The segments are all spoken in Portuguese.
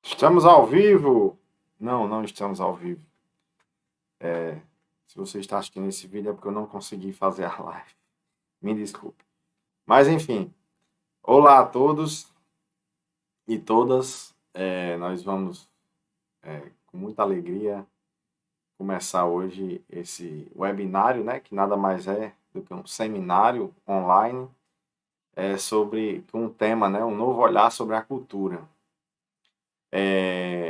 Estamos ao vivo? Não, não estamos ao vivo. Se você está assistindo esse vídeo é porque eu não consegui fazer a live. Me desculpe. Mas enfim, olá a todos e todas. Nós vamos, com muita alegria, começar hoje esse webinário, né? Que nada mais é do que um seminário online sobre um tema, né? Um novo olhar sobre a cultura.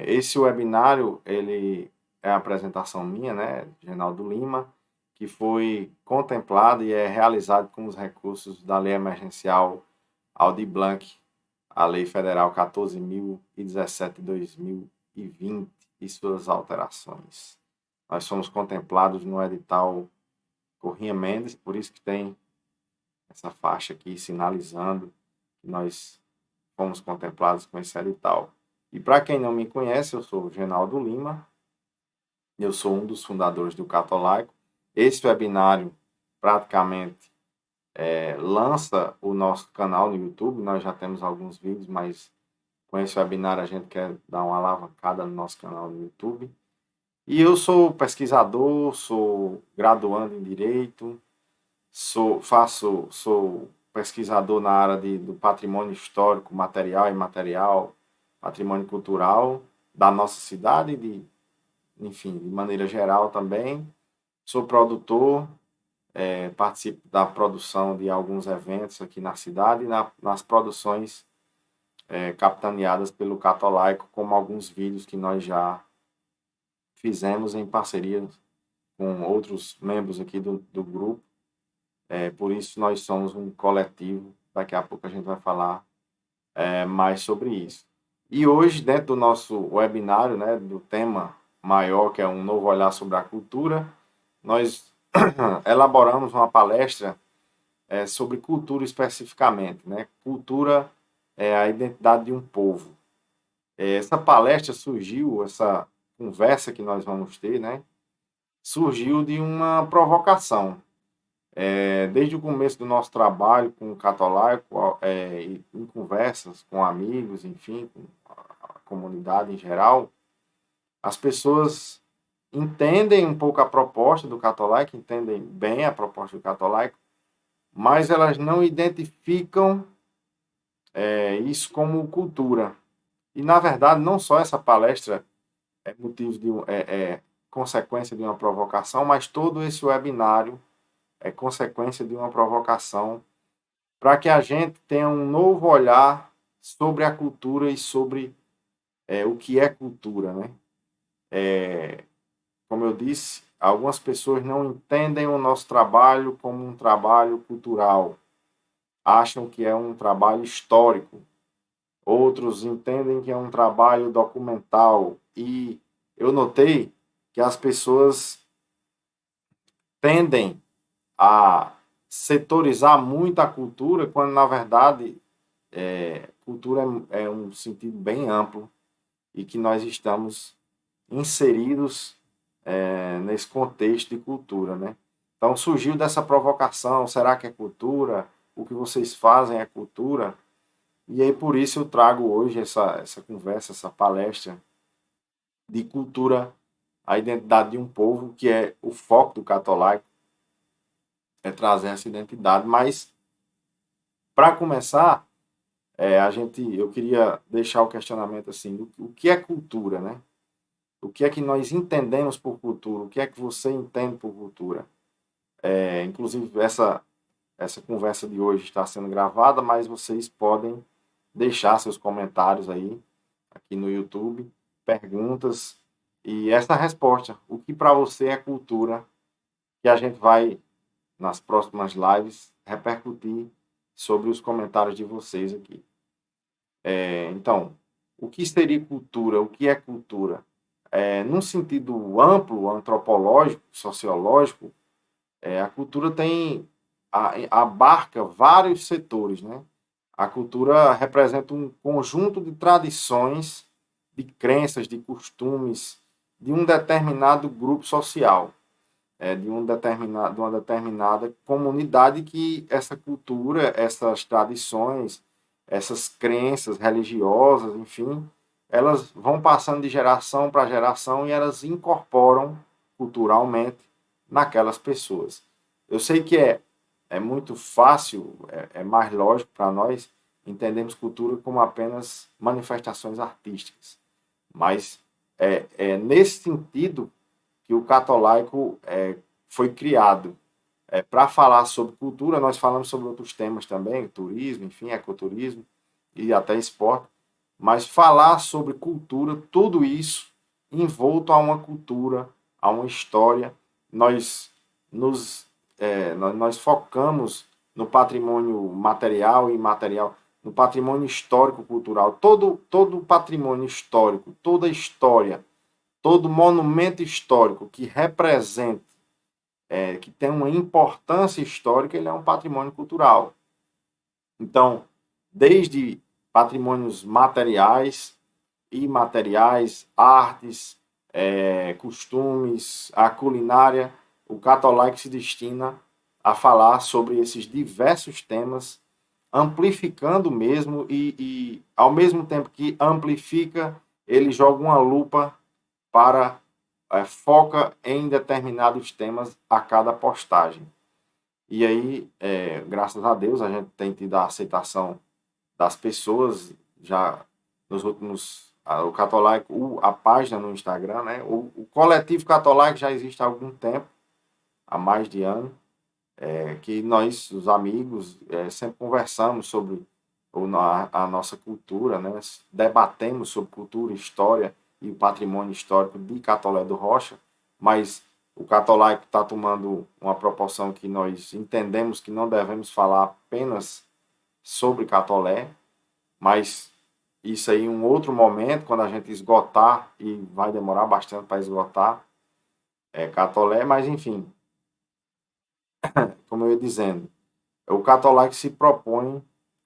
Esse webinário, ele é a apresentação minha, né, Reinaldo Lima, que foi contemplado e é realizado com os recursos da Lei Emergencial Aldir Blanc, a Lei Federal 14.017 de 2020 e suas alterações. Nós somos contemplados no edital Corrêa Mendes, por isso que tem essa faixa aqui sinalizando que nós fomos contemplados com esse edital. E para quem não me conhece, eu sou o Reinaldo Lima, eu sou um dos fundadores do Catolaico. Esse webinário praticamente lança o nosso canal no YouTube, nós já temos alguns vídeos, mas com esse webinário a gente quer dar uma alavancada no nosso canal no YouTube. E eu sou pesquisador, sou graduando em Direito, sou pesquisador na área do patrimônio histórico, material e imaterial, patrimônio cultural da nossa cidade, enfim, de maneira geral também. Sou produtor, participo da produção de alguns eventos aqui na cidade e nas produções capitaneadas pelo Catolaico, como alguns vídeos que nós já fizemos em parceria com outros membros aqui do grupo. Por isso nós somos um coletivo, daqui a pouco a gente vai falar mais sobre isso. E hoje, dentro do nosso webinário, né, do tema maior, que é um novo olhar sobre a cultura, nós elaboramos uma palestra sobre cultura especificamente, né? Cultura é a identidade de um povo. Essa palestra surgiu, essa conversa que nós vamos ter, né, surgiu de uma provocação. Desde o começo do nosso trabalho com o Catolaico, em conversas com amigos, enfim, com a comunidade em geral, as pessoas entendem um pouco a proposta do Catolaico, entendem bem a proposta do Catolaico, mas elas não identificam isso como cultura. E, na verdade, não só essa palestra é motivo de consequência de uma provocação, mas todo esse webinário é consequência de uma provocação para que a gente tenha um novo olhar sobre a cultura e sobre o que é cultura, né? Como eu disse, algumas pessoas não entendem o nosso trabalho como um trabalho cultural, acham que é um trabalho histórico, outros entendem que é um trabalho documental, e eu notei que as pessoas tendem a setorizar muito a cultura, quando, na verdade, cultura é um sentido bem amplo e que nós estamos inseridos nesse contexto de cultura, né? Então, surgiu dessa provocação, será que é cultura? O que vocês fazem é cultura? E aí, por isso, eu trago hoje essa conversa, essa palestra de cultura, a identidade de um povo, que é o foco do Catolaico, trazer essa identidade. Mas, para começar, eu queria deixar o questionamento assim, o que é cultura, né? O que é que nós entendemos por cultura? O que é que você entende por cultura? Inclusive, essa essa conversa de hoje está sendo gravada, mas vocês podem deixar seus comentários aí, aqui no YouTube, perguntas e essa resposta. O que para você é cultura? Que a gente vai, nas próximas lives, repercutir sobre os comentários de vocês aqui. Então, o que seria cultura? O que é cultura? Num sentido amplo, antropológico, sociológico, a cultura abarca vários setores, né? A cultura representa um conjunto de tradições, de crenças, de costumes de um determinado grupo social, de uma determinada comunidade que essa cultura, essas tradições, essas crenças religiosas, enfim, elas vão passando de geração para geração e elas incorporam culturalmente naquelas pessoas. Eu sei que é muito fácil, é mais lógico para nós entendermos cultura como apenas manifestações artísticas, mas é nesse sentido que o Catolaico foi criado. Para falar sobre cultura, nós falamos sobre outros temas também, turismo, enfim, ecoturismo e até esporte, mas falar sobre cultura, tudo isso envolto a uma cultura, a uma história, nós nós focamos no patrimônio material e imaterial, no patrimônio histórico cultural, todo patrimônio histórico, toda história, todo monumento histórico que represente, que tem uma importância histórica, ele é um patrimônio cultural. Então, desde patrimônios materiais, imateriais, artes, costumes, a culinária, o Catolaico se destina a falar sobre esses diversos temas, amplificando mesmo e ao mesmo tempo que amplifica, ele joga uma lupa para foca em determinados temas a cada postagem. E aí, graças a Deus, a gente tem tido a aceitação das pessoas já nos últimos. O Catolaico, a página no Instagram, né? O coletivo Catolaico já existe há algum tempo, há mais de ano, que nós, os amigos, sempre conversamos sobre a nossa cultura, né? Debatemos sobre cultura, história e o patrimônio histórico de Catolé do Rocha, mas o Catolaico está tomando uma proporção que nós entendemos que não devemos falar apenas sobre Catolé, mas isso aí em um outro momento, quando a gente esgotar, e vai demorar bastante para esgotar, Catolé, mas enfim, como eu ia dizendo, o Catolaico se propõe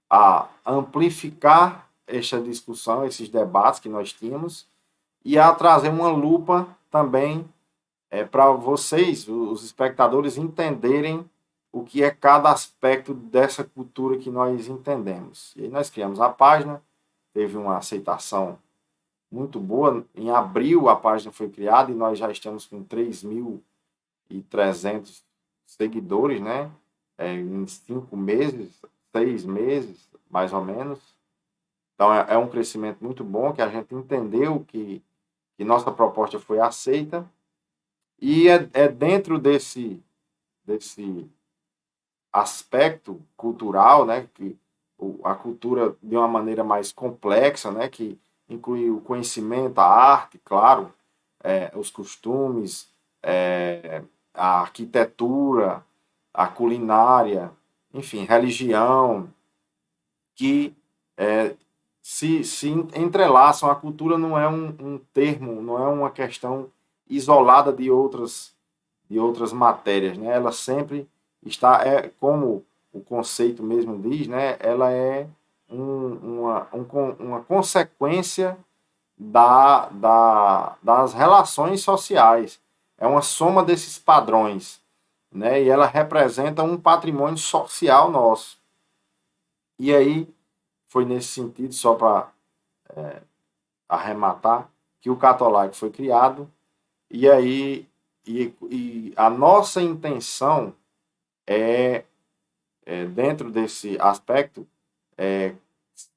a amplificar esta discussão, esses debates que nós tínhamos, e a trazer uma lupa também para vocês, os espectadores, entenderem o que é cada aspecto dessa cultura que nós entendemos. E aí nós criamos a página, teve uma aceitação muito boa. Em abril a página foi criada e nós já estamos com 3.300 seguidores, né? Em 5 meses, 6 meses, mais ou menos. Então é um crescimento muito bom, que a gente entendeu que nossa proposta foi aceita. E dentro desse aspecto cultural, né, que a cultura de uma maneira mais complexa, né, que inclui o conhecimento, a arte, claro, os costumes, a arquitetura, a culinária, enfim, religião, que se entrelaçam. A cultura não é um termo, não é uma questão isolada de outras matérias, né? Ela sempre está, como o conceito mesmo diz, né? Ela é uma consequência das relações sociais. É uma soma desses padrões, né? E ela representa um patrimônio social nosso. E aí, foi nesse sentido, só para arrematar, que o Catolaico foi criado. E aí, a nossa intenção dentro desse aspecto,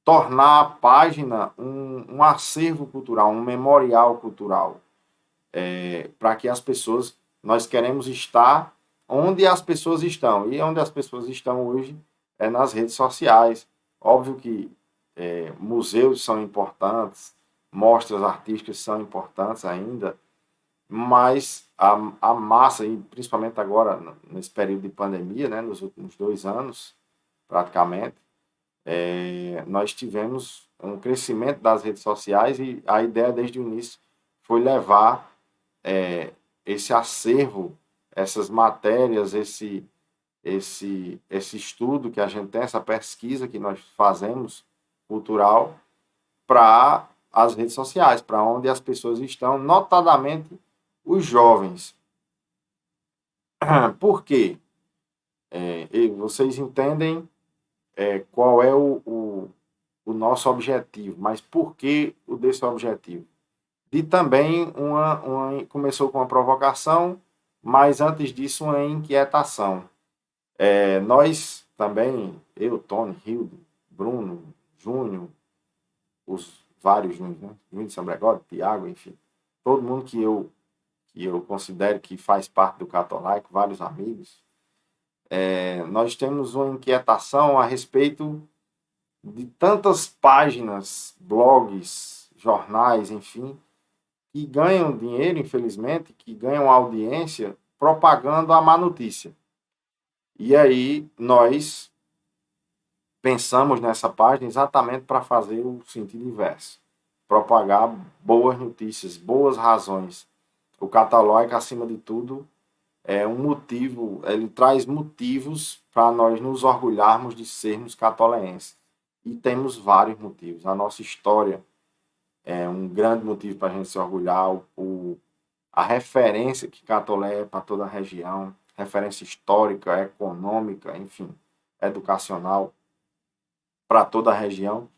tornar a página um acervo cultural, um memorial cultural, para que as pessoas, nós queremos estar onde as pessoas estão. E onde as pessoas estão hoje é nas redes sociais. Óbvio que museus são importantes, mostras artísticas são importantes ainda, mas a massa, e principalmente agora, nesse período de pandemia, né, nos últimos 2 anos, praticamente, nós tivemos um crescimento das redes sociais e a ideia desde o início foi levar esse acervo, essas matérias, esse estudo que a gente tem, essa pesquisa que nós fazemos, cultural, para as redes sociais, para onde as pessoas estão, notadamente os jovens. Por quê? Vocês entendem qual é o nosso objetivo, mas por que o desse objetivo? E também começou com uma provocação, mas antes disso uma inquietação. Nós também, eu, Tony, Hildo, Bruno, Júnior, os vários Júnior, né? Júnior de São Gregório, Tiago, enfim, todo mundo que eu considero que faz parte do Catolaico, vários amigos, nós temos uma inquietação a respeito de tantas páginas, blogs, jornais, enfim, que ganham dinheiro, infelizmente, que ganham audiência propagando a má notícia. E aí nós pensamos nessa página exatamente para fazer o sentido inverso. Propagar boas notícias, boas razões. O Catolaico, acima de tudo, é um motivo, ele traz motivos para nós nos orgulharmos de sermos catoleenses. E temos vários motivos. A nossa história é um grande motivo para a gente se orgulhar. A referência que Catolé é para toda a região, referência histórica, econômica, enfim, educacional para toda a região.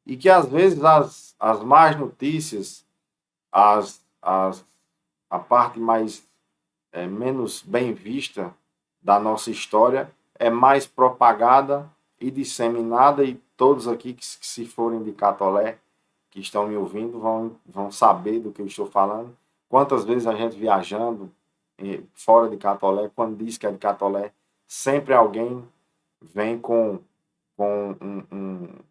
E que às vezes as más notícias, a parte menos bem vista da nossa história é mais propagada e disseminada, e todos aqui que se forem de Catolé, que estão me ouvindo, vão saber do que eu estou falando. Quantas vezes a gente viajando fora de Catolé, quando diz que é de Catolé, sempre alguém vem com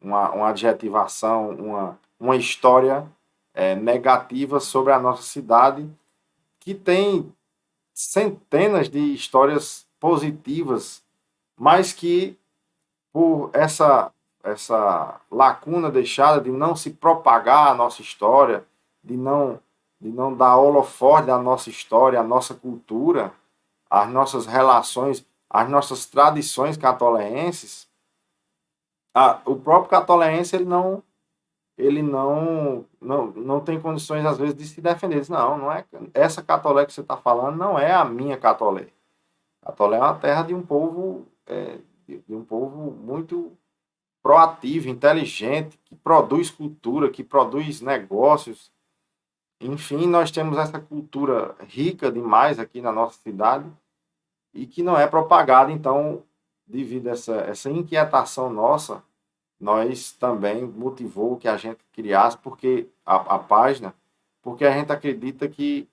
uma adjetivação, uma história negativa sobre a nossa cidade, que tem centenas de histórias positivas, mas que por essa lacuna deixada de não se propagar a nossa história, de não dar holofote à nossa história, à nossa cultura, às nossas relações, às nossas tradições catoleenses, o próprio catoleense ele não tem condições, às vezes, de se defender. Diz, não é essa Catolé que você está falando, não é a minha Catolé. Catolé é uma terra de um povo, muito proativo, inteligente, que produz cultura, que produz negócios. Enfim, nós temos essa cultura rica demais aqui na nossa cidade e que não é propagada. Então, devido a essa inquietação nossa, nós também motivou que a gente criasse porque a página, porque a gente acredita que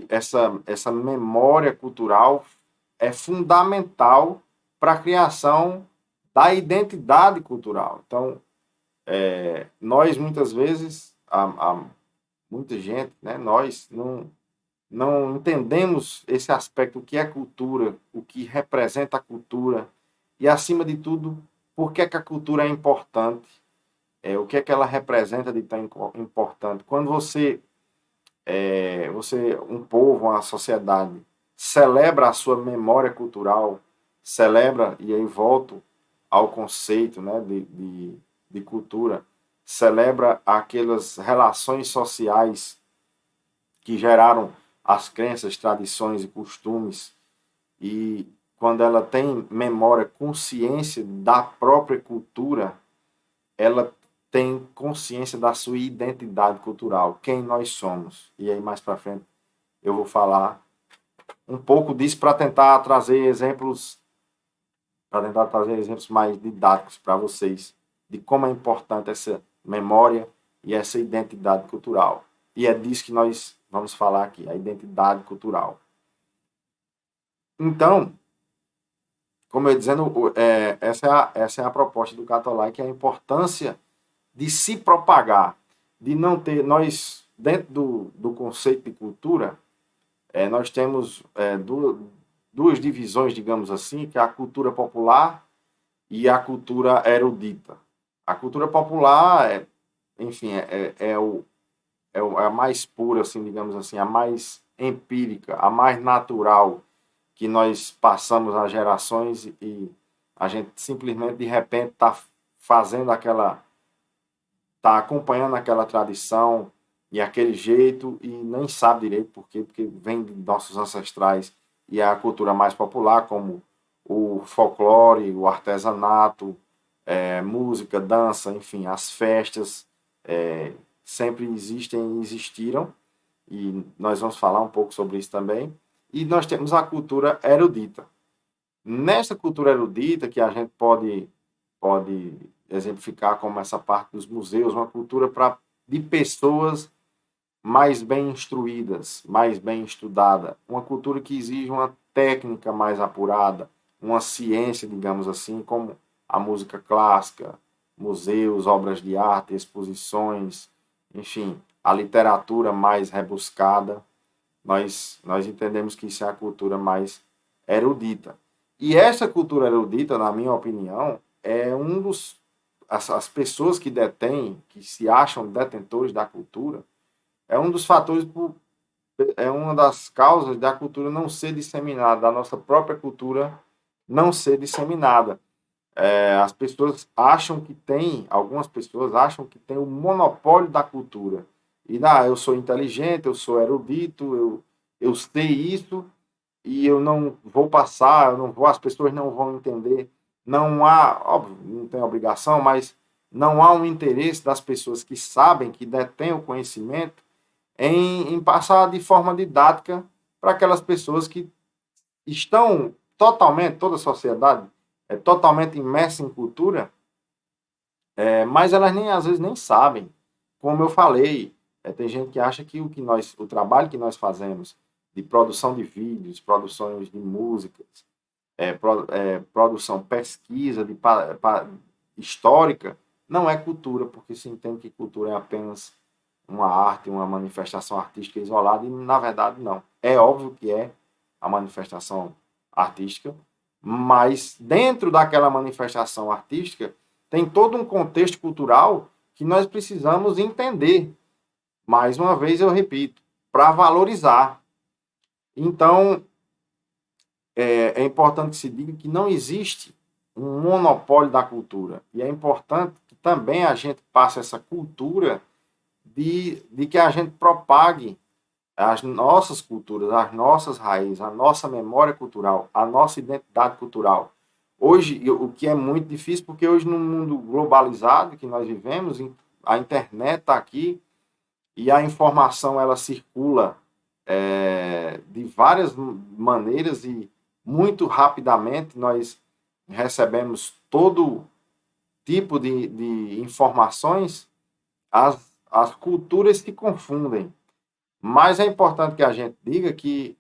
essa memória cultural é fundamental para a criação da identidade cultural. Então, nós muitas vezes, muita gente, né, nós não entendemos esse aspecto, o que é cultura, o que representa a cultura e, acima de tudo, por que a cultura é importante, o que ela representa de tão importante. Quando você, um povo, uma sociedade, celebra a sua memória cultural, celebra, e aí volto ao conceito, né, de cultura, celebra aquelas relações sociais que geraram as crenças, tradições e costumes, e quando ela tem memória, consciência da própria cultura, ela tem consciência da sua identidade cultural, quem nós somos. E aí mais para frente eu vou falar um pouco disso para tentar trazer exemplos mais didáticos para vocês de como é importante essa memória e essa identidade cultural. E é disso que nós vamos falar aqui, a identidade cultural. Então, como eu ia dizendo, essa é a proposta do Catolai, que é a importância de se propagar, de não ter, nós, dentro do conceito de cultura, nós temos duas divisões, digamos assim, que é a cultura popular e a cultura erudita. A cultura popular, enfim, é a mais pura, assim, digamos assim, a mais empírica, a mais natural que nós passamos as gerações e a gente simplesmente, de repente, está fazendo aquela, está acompanhando aquela tradição e aquele jeito e nem sabe direito por quê, porque vem de nossos ancestrais e é a cultura mais popular, como o folclore, o artesanato, música, dança, enfim, as festas, sempre existem e existiram, e nós vamos falar um pouco sobre isso também. E nós temos a cultura erudita. Nessa cultura erudita, que a gente pode exemplificar como essa parte dos museus, uma cultura de pessoas mais bem instruídas, mais bem estudada, uma cultura que exige uma técnica mais apurada, uma ciência, digamos assim, como a música clássica, museus, obras de arte, exposições, enfim, a literatura mais rebuscada. Nós entendemos que isso é a cultura mais erudita. E essa cultura erudita, na minha opinião, é um dos. As pessoas que detêm, que se acham detentores da cultura, é um dos fatores, é uma das causas da cultura não ser disseminada, da nossa própria cultura não ser disseminada. As pessoas acham que tem, algumas pessoas acham que tem o monopólio da cultura. E eu sou inteligente, eu sou erudito, eu sei isso e eu não vou passar, eu não vou, as pessoas não vão entender. Não há, óbvio, não tem obrigação, mas não há um interesse das pessoas que sabem, que detêm o conhecimento, em passar de forma didática para aquelas pessoas que estão totalmente, toda a sociedade é totalmente imersa em cultura, mas elas nem às vezes nem sabem. Como eu falei, tem gente que acha que o trabalho que nós fazemos de produção de vídeos, produções de músicas, produção, pesquisa histórica, não é cultura, porque se entende que cultura é apenas uma arte, uma manifestação artística isolada, e na verdade não. É óbvio que é a manifestação artística, mas dentro daquela manifestação artística tem todo um contexto cultural que nós precisamos entender. Mais uma vez eu repito, para valorizar. Então, é importante que se diga que não existe um monopólio da cultura. E é importante que também a gente passe essa cultura de que a gente propague as nossas culturas, as nossas raízes, a nossa memória cultural, a nossa identidade cultural. Hoje, o que é muito difícil, porque hoje no mundo globalizado que nós vivemos, a internet está aqui e a informação ela circula de várias maneiras e muito rapidamente nós recebemos todo tipo de informações, as culturas se confundem. Mas é importante que a gente diga que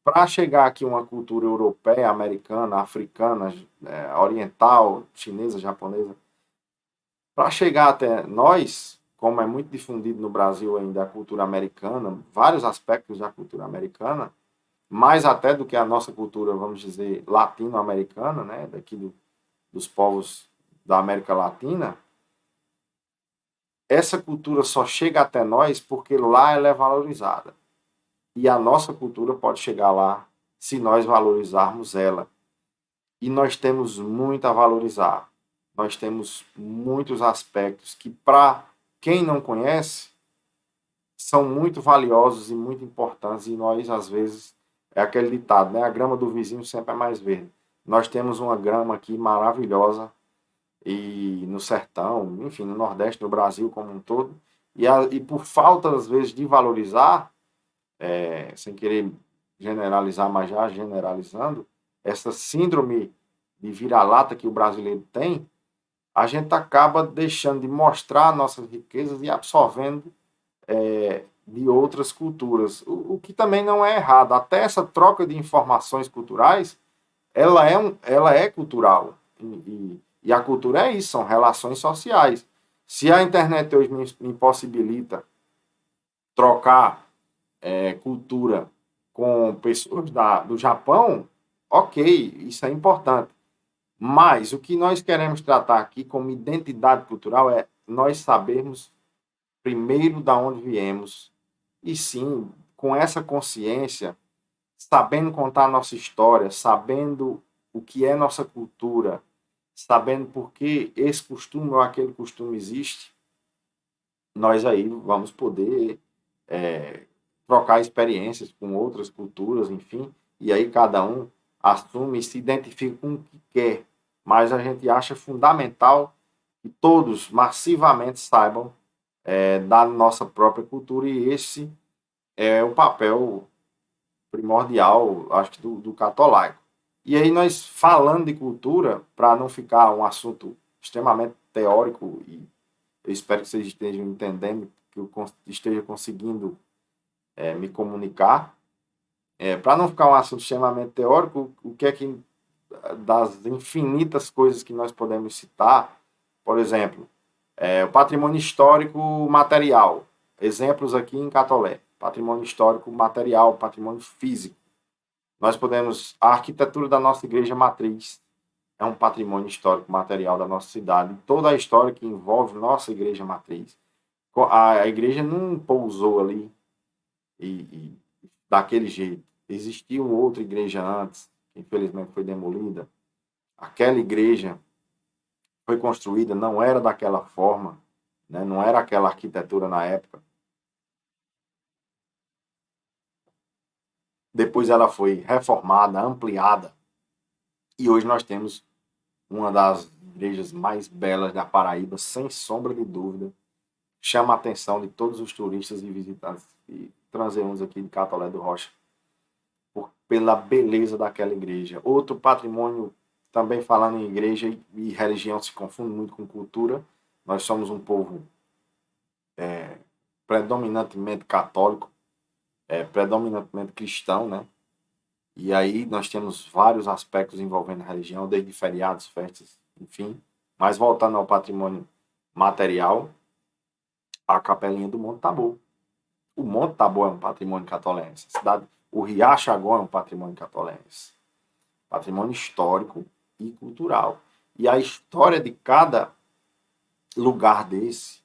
para chegar aqui uma cultura europeia, americana, africana, oriental, chinesa, japonesa, para chegar até nós, como é muito difundido no Brasil ainda a cultura americana, vários aspectos da cultura americana, mais até do que a nossa cultura, vamos dizer, latino-americana, né, dos povos da América Latina, essa cultura só chega até nós porque lá ela é valorizada. E a nossa cultura pode chegar lá se nós valorizarmos ela. E nós temos muito a valorizar. Nós temos muitos aspectos que, para quem não conhece, são muito valiosos e muito importantes. E nós, às vezes, é aquele ditado, né? A grama do vizinho sempre é mais verde. Nós temos uma grama aqui maravilhosa e no sertão, enfim, no Nordeste, no Brasil como um todo. E por falta, às vezes, de valorizar, sem querer generalizar, mas já generalizando, essa síndrome de vira-lata que o brasileiro tem, a gente acaba deixando de mostrar nossas riquezas e absorvendo de outras culturas, o que também não é errado. Até essa troca de informações culturais, ela é cultural. E a cultura é isso, são relações sociais. Se a internet hoje me possibilita trocar cultura com pessoas do Japão, ok, isso é importante. Mas o que nós queremos tratar aqui como identidade cultural é nós sabermos primeiro da onde viemos e sim, com essa consciência, sabendo contar a nossa história, sabendo o que é nossa cultura, sabendo por que esse costume ou aquele costume existe, nós aí vamos poder trocar experiências com outras culturas, enfim, e aí cada um assume e se identifica com o que quer. Mas a gente acha fundamental que todos massivamente saibam da nossa própria cultura, e esse é o papel primordial, acho que, do catolaico. E aí nós falando de cultura, para não ficar um assunto extremamente teórico, e eu espero que vocês estejam entendendo, que eu esteja conseguindo me comunicar, para não ficar um assunto extremamente teórico, o que é que, das infinitas coisas que nós podemos citar, por exemplo, o patrimônio histórico material, exemplos aqui em Catolé, patrimônio histórico material, patrimônio físico. Nós podemos, a arquitetura da nossa igreja matriz é um patrimônio histórico material da nossa cidade, toda a história que envolve nossa igreja matriz. A igreja não pousou ali e daquele jeito. Existia uma outra igreja antes, que infelizmente foi demolida. Aquela igreja foi construída, não era daquela forma, né? Não era aquela arquitetura na época. Depois ela foi reformada, ampliada, e hoje nós temos uma das igrejas mais belas da Paraíba, sem sombra de dúvida. Chama a atenção de todos os turistas e visitantes e transeuntes aqui de Catolé do Rocha, pela beleza daquela igreja. Outro patrimônio, também falando em igreja e religião se confunde muito com cultura, nós somos um povo predominantemente católico, predominantemente cristão, né? E aí nós temos vários aspectos envolvendo a religião, desde feriados, festas, enfim. Mas voltando ao patrimônio material, a Capelinha do Monte Tabor. O Monte Tabor é um patrimônio catolense. O Riacho Agó é um patrimônio catolense. Patrimônio histórico e cultural. E a história de cada lugar desse,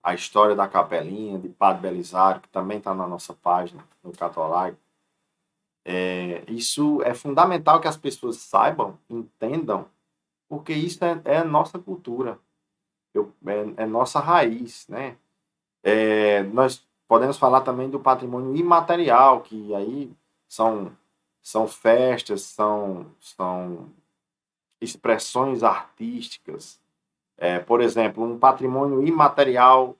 a história da Capelinha, de Padre Belisário, que também está na nossa página, no Catolaico, isso é fundamental que as pessoas saibam, entendam, porque isso é nossa cultura, é nossa raiz, né? Nós podemos falar também do patrimônio imaterial, que aí são festas, são expressões artísticas. Por exemplo, um patrimônio imaterial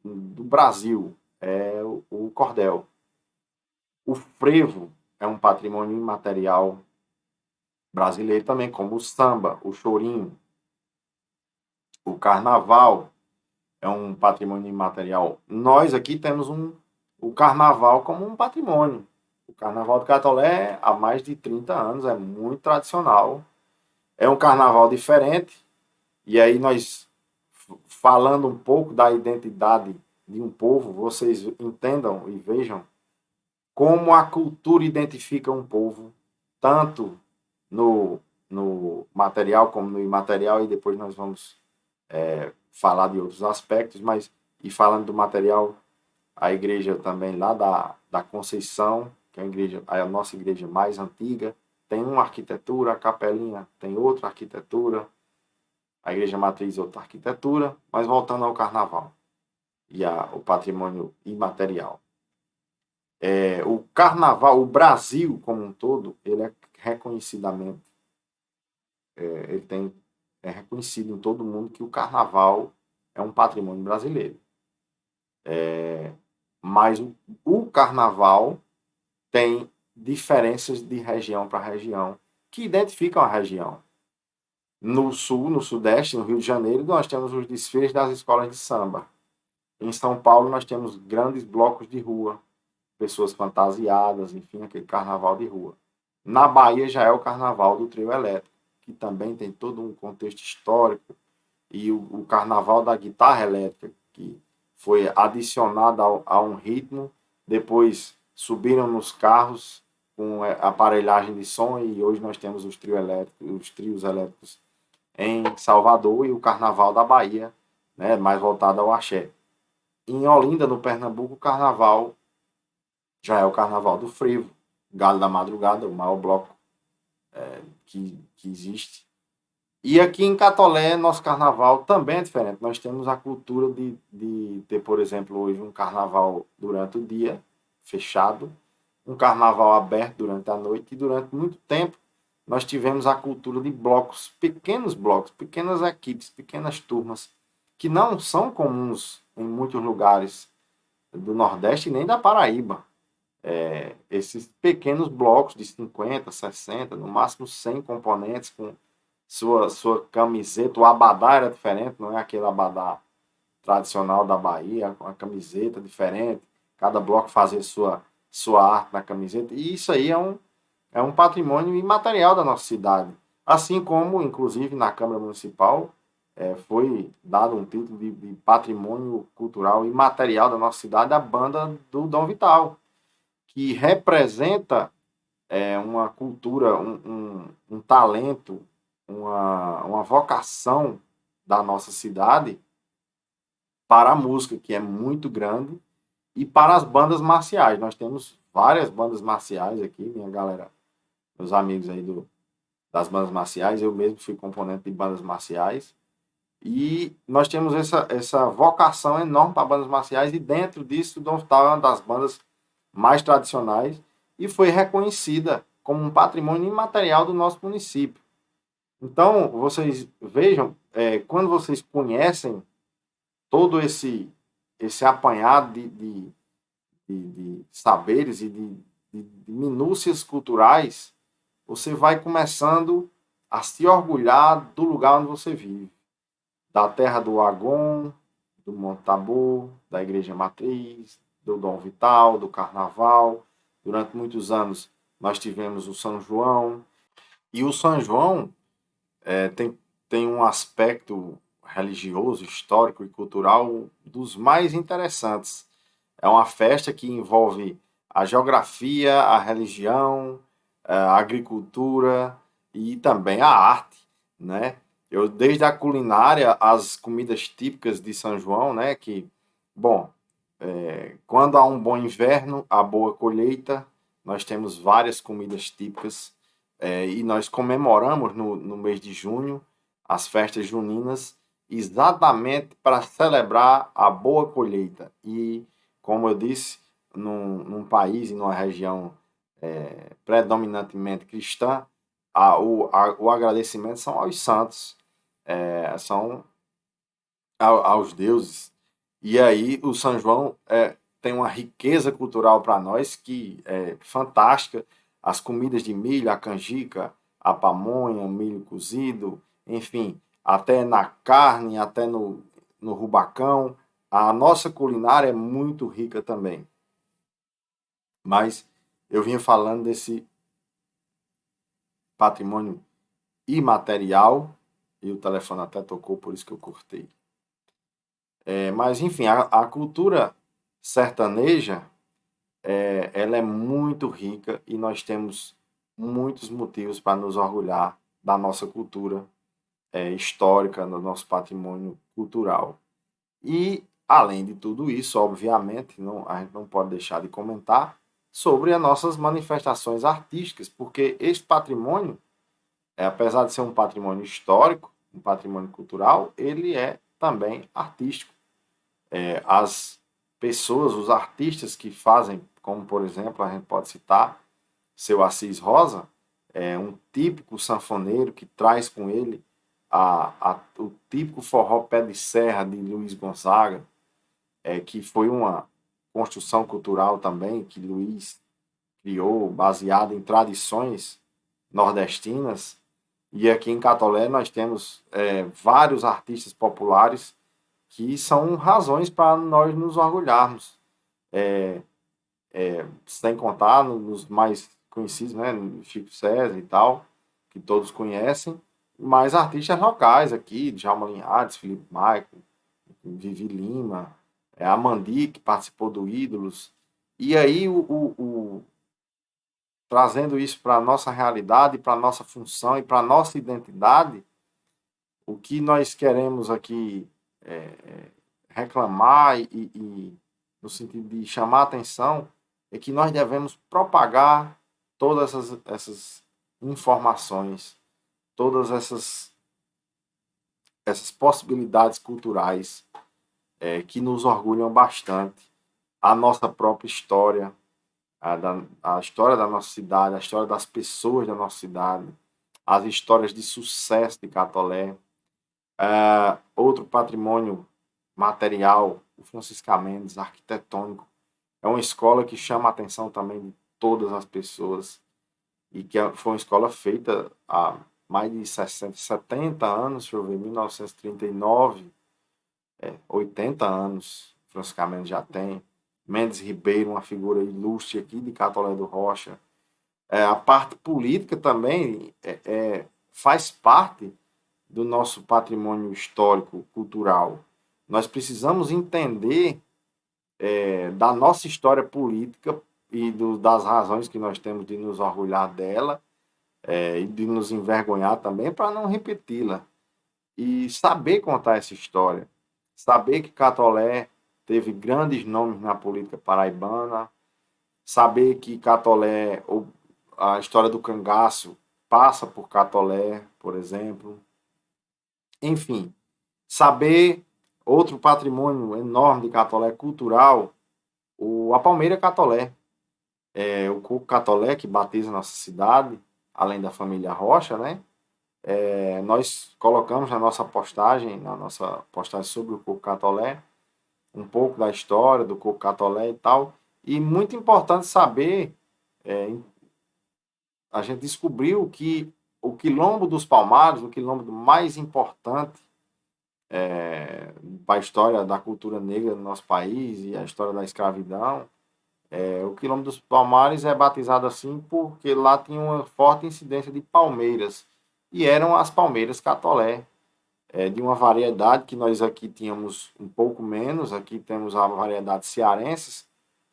do Brasil é o cordel. O frevo é um patrimônio imaterial brasileiro também, como o samba, o chorinho. O carnaval é um patrimônio imaterial. Nós aqui temos o carnaval como um patrimônio. O carnaval do Catolé há mais de 30 anos, é muito tradicional. É um carnaval diferente. E aí nós, falando um pouco da identidade de um povo, vocês entendam e vejam como a cultura identifica um povo, tanto no material como no imaterial, e depois nós vamos falar de outros aspectos, mas, e falando do material, a igreja também lá da Conceição, que é a nossa igreja mais antiga, tem uma arquitetura, a Capelinha tem outra arquitetura, a igreja matriz outra arquitetura, mas voltando ao carnaval e o patrimônio imaterial. O carnaval, o Brasil como um todo, ele é reconhecidamente, é reconhecido em todo mundo que o carnaval é um patrimônio brasileiro. Mas o carnaval tem diferenças de região para região que identificam a região. No sul, no sudeste, no Rio de Janeiro, nós temos os desfiles das escolas de samba. Em São Paulo nós temos grandes blocos de rua, pessoas fantasiadas, enfim, aquele carnaval de rua. Na Bahia já é o carnaval do trio elétrico, que também tem todo um contexto histórico, e o carnaval da guitarra elétrica, que foi adicionado a um ritmo, depois subiram nos carros com aparelhagem de som, e hoje nós temos os trios elétricos em Salvador e o carnaval da Bahia, né, mais voltado ao axé. Em Olinda, no Pernambuco, o carnaval já é o carnaval do frevo, Galho da Madrugada, o maior bloco que existe. E aqui em Catolé, nosso carnaval também é diferente. Nós temos a cultura de ter, por exemplo, hoje um carnaval durante o dia, fechado, um carnaval aberto durante a noite, e durante muito tempo nós tivemos a cultura de blocos, pequenas equipes, pequenas turmas, que não são comuns em muitos lugares do Nordeste nem da Paraíba. Esses pequenos blocos de 50, 60, no máximo 100 componentes, com sua camiseta, o abadá era diferente, não é aquele abadá tradicional da Bahia, com a camiseta diferente, cada bloco fazia sua arte na camiseta, e isso aí é um patrimônio imaterial da nossa cidade. Assim como, inclusive, na Câmara Municipal, foi dado um título de patrimônio cultural imaterial da nossa cidade à banda do Dom Vital, que representa uma cultura, um talento, uma vocação da nossa cidade para a música, que é muito grande, e para as bandas marciais. Nós temos várias bandas marciais aqui, minha galera, meus amigos aí das bandas marciais, eu mesmo fui componente de bandas marciais, e nós temos essa vocação enorme para bandas marciais, e dentro disso, o Dom Vital é uma das bandas mais tradicionais e foi reconhecida como um patrimônio imaterial do nosso município. Então, vocês vejam, quando vocês conhecem todo esse apanhado de saberes e de minúcias culturais, você vai começando a se orgulhar do lugar onde você vive, da terra do Agon, do Monte Tabor, da Igreja Matriz, do Dom Vital, do Carnaval. Durante muitos anos nós tivemos o São João, e o São João tem um aspecto religioso, histórico e cultural dos mais interessantes. É uma festa que envolve a geografia, a religião, a agricultura e também a arte, né? Desde a culinária, as comidas típicas de São João, né? Que, bom, quando há um bom inverno, há boa colheita, nós temos várias comidas típicas, e nós comemoramos no mês de junho as festas juninas exatamente para celebrar a boa colheita. E, como eu disse, num país e numa região predominantemente cristã, o agradecimento são aos santos, são aos deuses. E aí o São João tem uma riqueza cultural para nós que é fantástica. As comidas de milho, a canjica, a pamonha, o milho cozido, enfim, até na carne, até no rubacão. A nossa culinária é muito rica também. Mas eu vinha falando desse patrimônio imaterial, e o telefone até tocou, por isso que eu cortei. Mas, enfim, a cultura sertaneja, ela é muito rica, e nós temos muitos motivos para nos orgulhar da nossa cultura histórica, do nosso patrimônio cultural. E, além de tudo isso, obviamente, a gente não pode deixar de comentar sobre as nossas manifestações artísticas, porque este patrimônio, apesar de ser um patrimônio histórico, um patrimônio cultural, ele é também artístico. As pessoas, os artistas que fazem, como por exemplo, a gente pode citar seu Assis Rosa, um típico sanfoneiro que traz com ele o típico forró pé de serra de Luiz Gonzaga, que foi uma construção cultural também que Luiz criou, baseada em tradições nordestinas. E aqui em Catolé nós temos vários artistas populares que são razões para nós nos orgulharmos. É, Sem contar nos mais conhecidos, né, Chico César e tal, que todos conhecem, mas artistas locais aqui, Djalma Linhares, Felipe Michael, Vivi Lima, a Mandi, que participou do Ídolos. E aí, trazendo isso para a nossa realidade, para a nossa função e para a nossa identidade, o que nós queremos aqui reclamar no sentido de chamar a atenção é que nós devemos propagar todas essas informações, todas essas possibilidades culturais que nos orgulham bastante, a nossa própria história, a história da nossa cidade, a história das pessoas da nossa cidade, as histórias de sucesso de Catolé. Outro patrimônio material, o Francisca Mendes, arquitetônico, é uma escola que chama a atenção também de todas as pessoas e que foi uma escola feita há mais de 60, 70 anos, deixa eu ver, 1939, 80 anos, Francisca Mendes já tem. Mendes Ribeiro, uma figura ilustre aqui de Catolé do Rocha. A parte política também faz parte do nosso patrimônio histórico, cultural. Nós precisamos entender da nossa história política e das razões que nós temos de nos orgulhar dela e de nos envergonhar também para não repeti-la. E saber contar essa história. Saber que Catolé teve grandes nomes na política paraibana, saber que Catolé, a história do cangaço passa por Catolé, por exemplo. Enfim, saber outro patrimônio enorme de Catolé cultural, a Palmeira Catolé. O coco Catolé, que batiza nossa cidade, além da família Rocha, né? Nós colocamos na nossa postagem sobre o coco Catolé, um pouco da história do coco Catolé e tal. E muito importante saber, a gente descobriu que o Quilombo dos Palmares, o quilombo mais importante para a história da cultura negra do nosso país e a história da escravidão, o Quilombo dos Palmares é batizado assim porque lá tinha uma forte incidência de palmeiras, e eram as palmeiras Catolé, de uma variedade que nós aqui tínhamos um pouco menos. Aqui temos a variedade cearenses,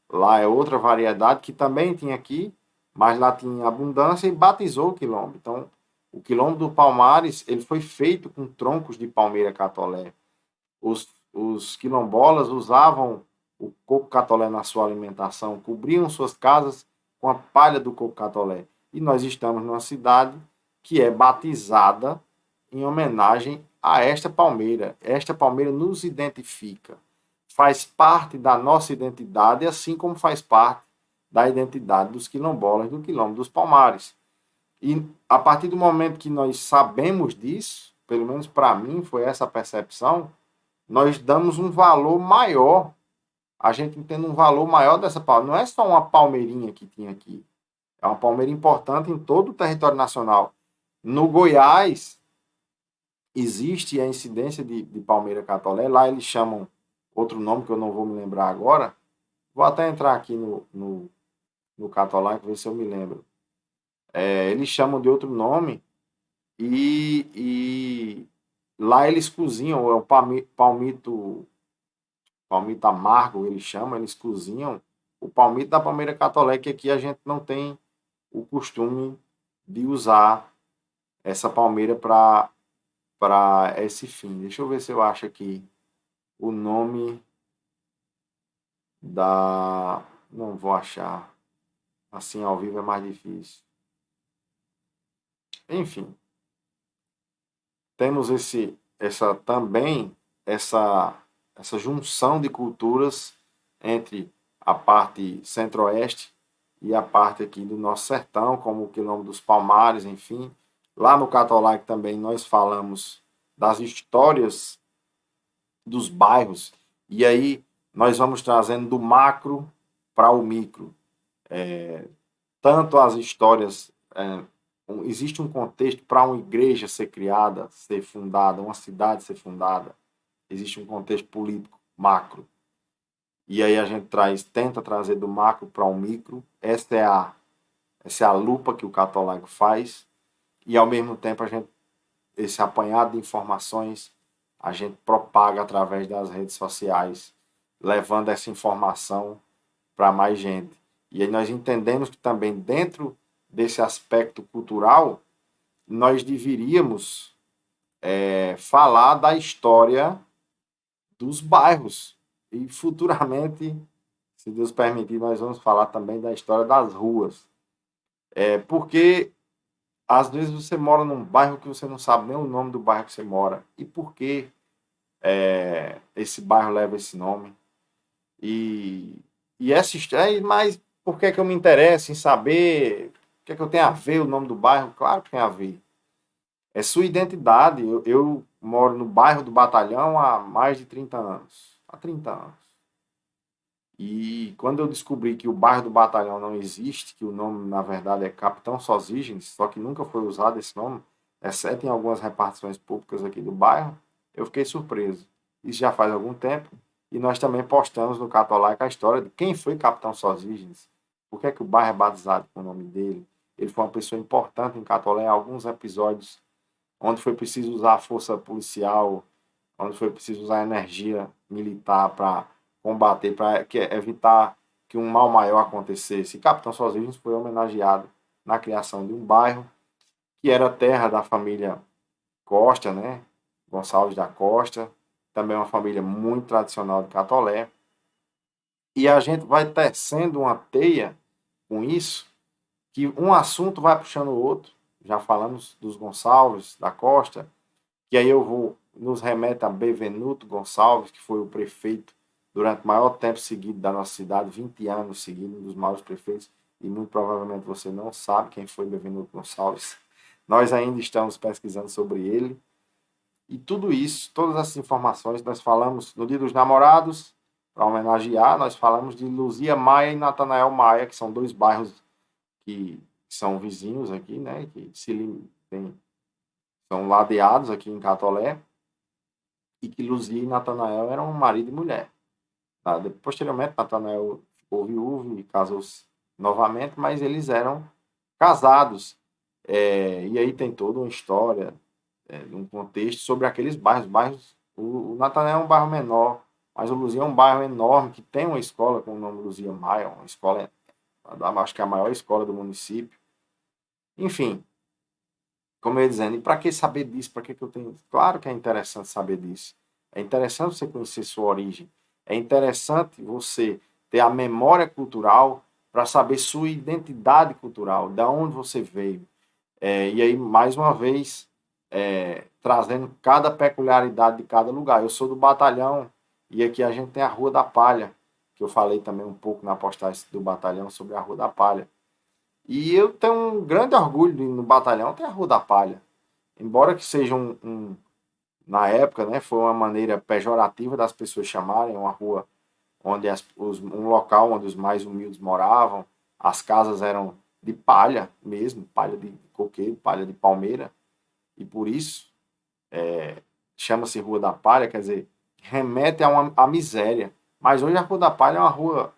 lá é outra variedade que também tinha aqui, mas lá tinha abundância e batizou o quilombo. Então, o Quilombo do Palmares ele foi feito com troncos de palmeira Catolé. Os quilombolas usavam o coco Catolé na sua alimentação, cobriam suas casas com a palha do coco Catolé. E nós estamos numa cidade que é batizada em homenagem a esta palmeira. Esta palmeira nos identifica, faz parte da nossa identidade, assim como faz parte da identidade dos quilombolas do Quilombo dos Palmares. E a partir do momento que nós sabemos disso, pelo menos para mim foi essa a percepção, nós damos um valor maior, a gente entende um valor maior dessa palmeira. Não é só uma palmeirinha que tinha aqui, é uma palmeira importante em todo o território nacional. No Goiás, existe a incidência de palmeira Catolé, lá eles chamam outro nome que eu não vou me lembrar agora, vou até entrar aqui no Catolé, ver se eu me lembro. Eles chamam de outro nome e lá eles cozinham, é o palmito amargo, eles chamam, eles cozinham o palmito da palmeira Catolé, que aqui a gente não tem o costume de usar essa palmeira para esse fim. Deixa eu ver se eu acho aqui o nome da... Não vou achar. Assim, ao vivo é mais difícil. Enfim, temos essa junção de culturas entre a parte centro-oeste e a parte aqui do nosso sertão, como o Quilombo dos Palmares, enfim. Lá no Catolé também nós falamos das histórias dos bairros, e aí nós vamos trazendo do macro para o micro. Tanto as histórias... existe um contexto para uma igreja ser criada, ser fundada, uma cidade ser fundada. existe um contexto político macro. E aí a gente tenta trazer do macro para o micro. Essa é a lupa que o católico faz. E ao mesmo tempo esse apanhado de informações a gente propaga através das redes sociais, levando essa informação para mais gente. E aí nós entendemos que também dentro desse aspecto cultural, nós deveríamos falar da história dos bairros. E futuramente, se Deus permitir, nós vamos falar também da história das ruas. Porque às vezes você mora num bairro que você não sabe nem o nome do bairro que você mora. E por que esse bairro leva esse nome? E, e essa história, mas por que eu me interesso em saber o que eu tenho a ver o nome do bairro? Claro que tem a ver. É sua identidade. Eu moro no bairro do Batalhão há mais de 30 anos. Há 30 anos. E quando eu descobri que o bairro do Batalhão não existe, que o nome, na verdade, é Capitão Sozígenes, só que nunca foi usado esse nome, exceto em algumas repartições públicas aqui do bairro, eu fiquei surpreso. Isso já faz algum tempo. E nós também postamos no Catolaica a história de quem foi Capitão Sozígenes, por que o bairro é batizado com o nome dele. Ele foi uma pessoa importante em Catolé em alguns episódios onde foi preciso usar a força policial, onde foi preciso usar a energia militar para combater, para evitar que um mal maior acontecesse. E Capitão Sozígenes foi homenageado na criação de um bairro que era terra da família Costa, né? Gonçalves da Costa, também uma família muito tradicional de Catolé. E a gente vai tecendo uma teia com isso, que um assunto vai puxando o outro. Já falamos dos Gonçalves da Costa, que aí nos remete a Bevenuto Gonçalves, que foi o prefeito durante o maior tempo seguido da nossa cidade, 20 anos seguidos, um dos maiores prefeitos, e muito provavelmente você não sabe quem foi Bevenuto Gonçalves. Nós ainda estamos pesquisando sobre ele. E tudo isso, todas essas informações, nós falamos no Dia dos Namorados, para homenagear, nós falamos de Luzia Maia e Natanael Maia, que são dois bairros que são vizinhos aqui, né, que são ladeados aqui em Catolé, e que Luzia e Natanael eram marido e mulher. Tá? Posteriormente, Natanael ficou viúvo e casou-se novamente, mas eles eram casados. E aí tem toda uma história, um contexto sobre aqueles bairros. O Natanael é um bairro menor, mas o Luzia é um bairro enorme que tem uma escola com o nome Luzia Maia, uma escola, acho que é a maior escola do município. Enfim, como eu ia dizendo, e para que saber disso? Para que eu tenho? Claro que é interessante saber disso. É interessante você conhecer sua origem. É interessante você ter a memória cultural para saber sua identidade cultural, de onde você veio. E aí, mais uma vez, trazendo cada peculiaridade de cada lugar. Eu sou do Batalhão e aqui a gente tem a Rua da Palha, que eu falei também um pouco na postagem do Batalhão sobre a Rua da Palha. E eu tenho um grande orgulho de no Batalhão ter a Rua da Palha. Embora que seja na época, né, foi uma maneira pejorativa das pessoas chamarem uma rua onde um local onde os mais humildes moravam, as casas eram de palha mesmo, palha de coqueiro, palha de palmeira, e por isso chama-se Rua da Palha, quer dizer, remete à miséria. Mas hoje a Rua da Palha é uma rua,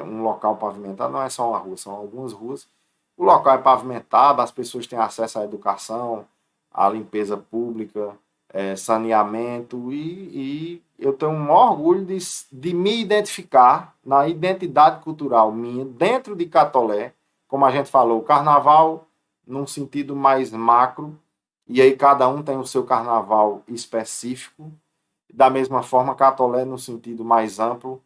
um local pavimentado, não é só uma rua, são algumas ruas. O local é pavimentado, as pessoas têm acesso à educação, à limpeza pública, saneamento, e eu tenho um maior orgulho de me identificar na identidade cultural minha, dentro de Catolé, como a gente falou, o carnaval num sentido mais macro, e aí cada um tem o seu carnaval específico, da mesma forma Catolé no sentido mais amplo,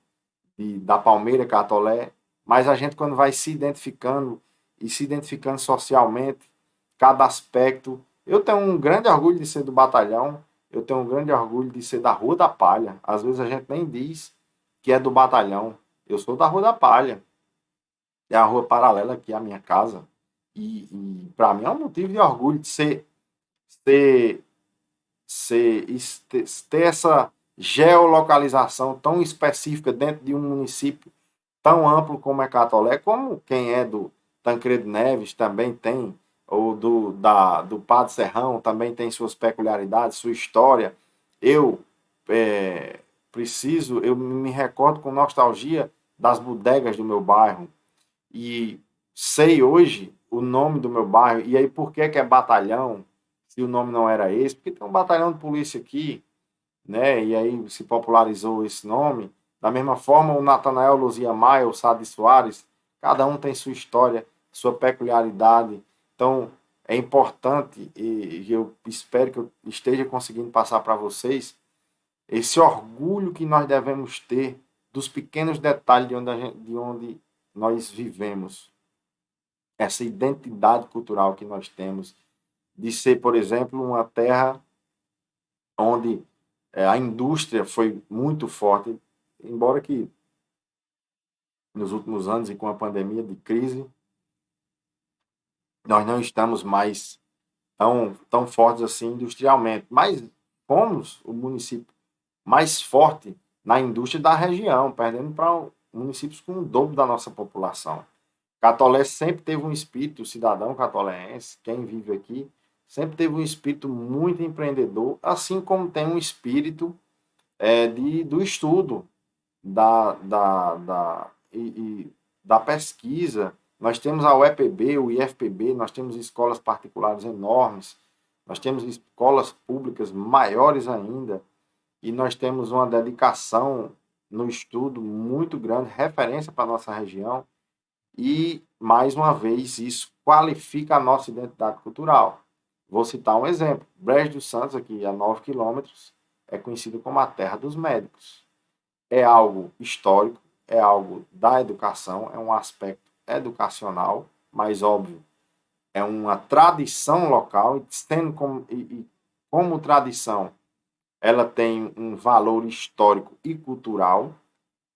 da Palmeira Catolé, mas a gente quando vai se identificando e se identificando socialmente, cada aspecto. Eu tenho um grande orgulho de ser do Batalhão, eu tenho um grande orgulho de ser da Rua da Palha. Às vezes a gente nem diz que é do Batalhão. Eu sou da Rua da Palha. É a rua paralela aqui à minha casa. E para mim é um motivo de orgulho de ser, ter essa geolocalização tão específica dentro de um município tão amplo como é Catolé, como quem é do Tancredo Neves também tem, ou do Padre Serrão também tem suas peculiaridades, sua história. Eu eu me recordo com nostalgia das bodegas do meu bairro e sei hoje o nome do meu bairro. E aí, por que que é batalhão, se o nome não era esse? Porque tem um batalhão de polícia aqui, né? E aí se popularizou esse nome. Da mesma forma, o Natanael Luzia Maia, o Sade Soares, cada um tem sua história, sua peculiaridade. Então, é importante, e eu espero que eu esteja conseguindo passar para vocês, esse orgulho que nós devemos ter dos pequenos detalhes de onde nós vivemos, essa identidade cultural que nós temos, de ser, por exemplo, uma terra onde a indústria foi muito forte, embora que nos últimos anos e com a pandemia de crise, nós não estamos mais tão fortes assim industrialmente, mas fomos o município mais forte na indústria da região, perdendo para municípios com o dobro da nossa população. Catolé sempre teve um espírito, o cidadão catoléense, quem vive aqui, sempre teve um espírito muito empreendedor, assim como tem um espírito do estudo, da pesquisa. Nós temos a UEPB, o IFPB, nós temos escolas particulares enormes, nós temos escolas públicas maiores ainda, e nós temos uma dedicação no estudo muito grande, referência para a nossa região, e, mais uma vez, isso qualifica a nossa identidade cultural. Vou citar um exemplo. Brejo dos Santos, aqui a 9 quilômetros, é conhecido como a terra dos médicos. É algo histórico, é algo da educação, é um aspecto educacional, mas óbvio, é uma tradição local, como tradição, ela tem um valor histórico e cultural,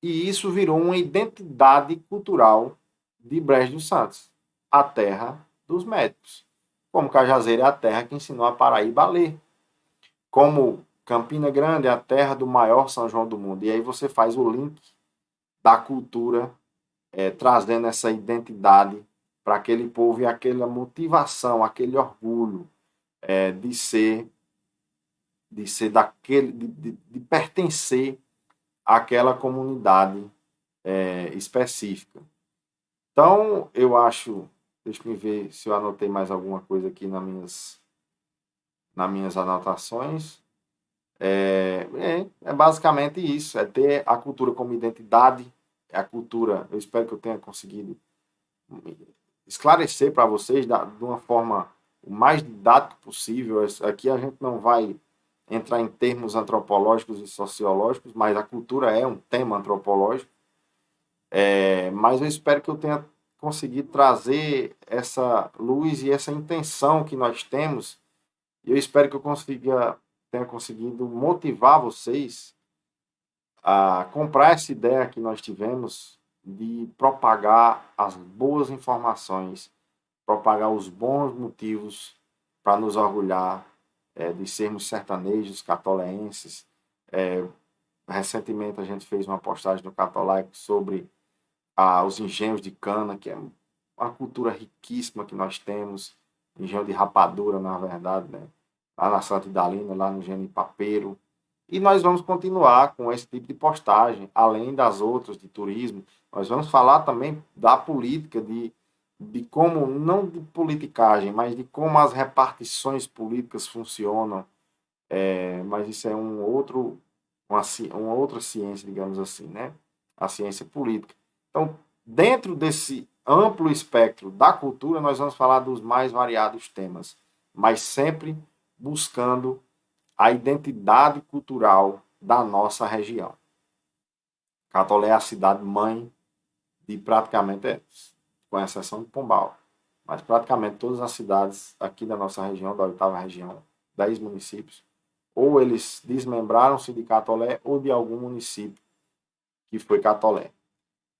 e isso virou uma identidade cultural de Brejo dos Santos, a terra dos médicos. Como Cajazeira é a terra que ensinou a Paraíba a ler. Como Campina Grande é a terra do maior São João do mundo. E aí você faz o link da cultura, trazendo essa identidade para aquele povo e aquela motivação, aquele orgulho de ser de pertencer àquela comunidade específica. Então, eu acho, deixa eu ver se eu anotei mais alguma coisa aqui nas minhas anotações. É basicamente isso, é ter a cultura como identidade, é a cultura, eu espero que eu tenha conseguido esclarecer para vocês de uma forma o mais didática possível. Aqui a gente não vai entrar em termos antropológicos e sociológicos, mas a cultura é um tema antropológico. Mas eu espero que eu tenha conseguido trazer essa luz e essa intenção que nós temos, e eu espero que eu tenha conseguido motivar vocês a comprar essa ideia que nós tivemos de propagar as boas informações, propagar os bons motivos para nos orgulhar de sermos sertanejos catoleenses. Recentemente a gente fez uma postagem no Catolaico sobre os engenhos de cana, que é uma cultura riquíssima que nós temos, engenho de rapadura, na verdade, né? Lá na Santa Idalina, lá no engenho de Papeiro. E nós vamos continuar com esse tipo de postagem, além das outras de turismo. Nós vamos falar também da política, de como, não de politicagem, mas de como as repartições políticas funcionam. Mas isso é uma outra ciência, digamos assim, né? A ciência política. Então, dentro desse amplo espectro da cultura, nós vamos falar dos mais variados temas, mas sempre buscando a identidade cultural da nossa região. Catolé é a cidade mãe de praticamente, com exceção de Pombal, mas praticamente todas as cidades aqui da nossa região, da 8ª região, 10 municípios, ou eles desmembraram-se de Catolé ou de algum município que foi Catolé.